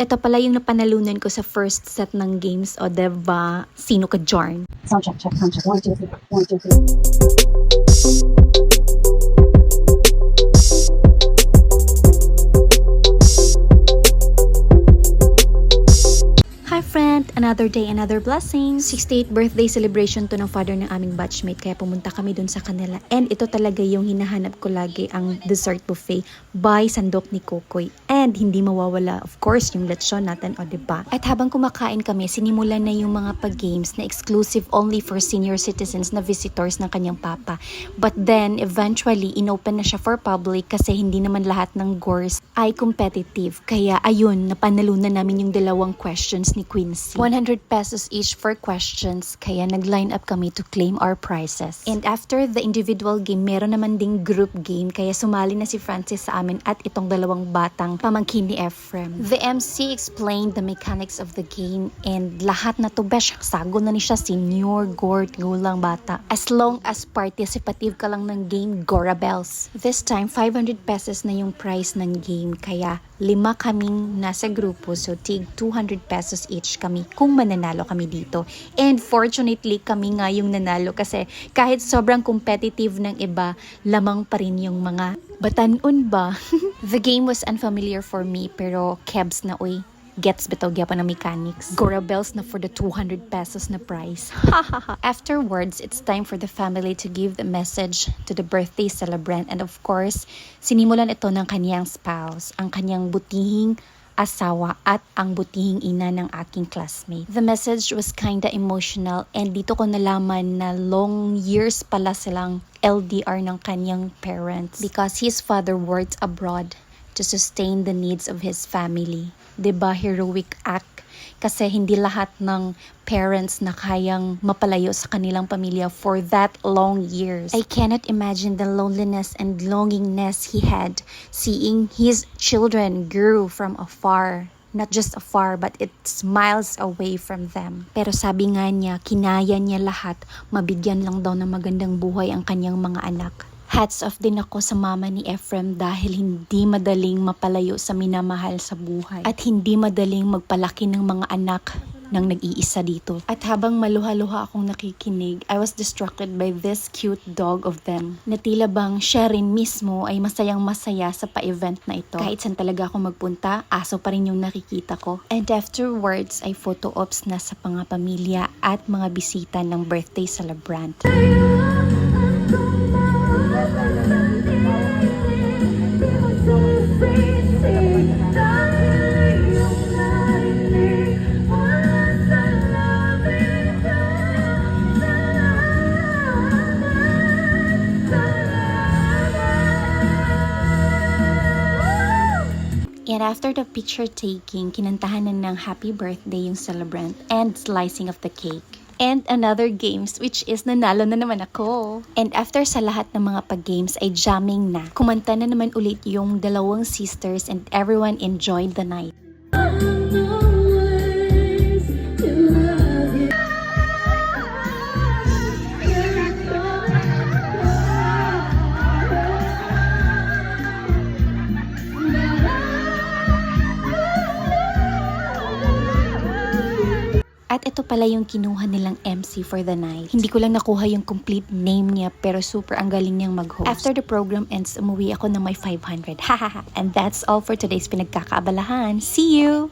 Ito pala yung napanalunan ko sa first set ng games, o diba? Sino ka, Jarn? Sound check, check, sound check. 1, 2, 3. 1, 2, 3. Hi friend! Another day, another blessing. 68th birthday celebration to ng father ng aming batchmate, kaya pumunta kami dun sa kanila. And ito talaga yung hinahanap ko lagi, ang dessert buffet by Sandok ni Kokoy. And hindi mawawala, of course, yung lechon natin, o diba? At habang kumakain kami, sinimulan na yung mga pag-games na exclusive only for senior citizens na visitors ng kanyang papa. But then, eventually, inopen na siya for public kasi hindi naman lahat ng gores ay competitive. Kaya ayun, napanalunan namin yung dalawang questions ni Quincy. 100 pesos each for questions, kaya nag-line up kami to claim our prizes. And after the individual game, meron naman ding group game, kaya sumali na si Francis sa amin at itong dalawang batang pamangkin ni Ephraim. The MC explained the mechanics of the game, and lahat na to, besh, sago na ni siya, senior, gort, gulang, bata. As long as participative ka lang ng game, Gora Bells. This time, 500 pesos na yung price ng game, kaya 5 kaming nasa grupo, so tig 200 pesos each kami kung mananalo kami dito. And fortunately, kami nga yung nanalo kasi kahit sobrang competitive ng iba, lamang pa rin yung mga batanon ba? The game was unfamiliar for me, pero kebs na uy. Gets bitaw gyapon ng mechanics. Gora Bells na for the 200 pesos na price. Afterwards, it's time for the family to give the message to the birthday celebrant, and of course, sinimulan ito ng kanyang spouse, ang kanyang butihing asawa at ang butihing ina ng aking classmate. The message was kinda emotional, and dito ko nalaman na long years pala silang LDR ng kanyang parents because his father worked abroad to sustain the needs of his family. Diba, heroic act? Kasi hindi lahat ng parents na kayang mapalayo sa kanilang pamilya for that long years. I cannot imagine the loneliness and longingness he had seeing his children grew from afar. Not just afar, but it's miles away from them. Pero sabi nga niya, kinaya niya lahat, mabigyan lang daw ng magandang buhay ang kanyang mga anak. Hats off din ako sa mama ni Ephraim dahil hindi madaling mapalayo sa minamahal sa buhay. At hindi madaling magpalaki ng mga anak ng nag-iisa dito. At habang maluha-luha akong nakikinig, I was distracted by this cute dog of them. Na tila bang siya rin mismo ay masayang-masaya sa pa-event na ito. Kahit saan talaga ako magpunta, aso pa rin yung nakikita ko. And afterwards, ay photo ops na sa mga pamilya at mga bisita ng birthday celebrant. And after the picture taking, kinantahan na ng happy birthday yung celebrant and slicing of the cake. And another games, which is nanalo na naman ako. And after sa lahat ng mga pag-games ay jamming na. Kumanta na naman ulit yung dalawang sisters and everyone enjoyed the night. At ito pala yung kinuha nilang MC for the night. Hindi ko lang nakuha yung complete name niya, pero super ang galing niyang mag-host. After the program ends, umuwi ako na may 500. Hahaha. And that's all for today's pinagkakaabalahan. See you!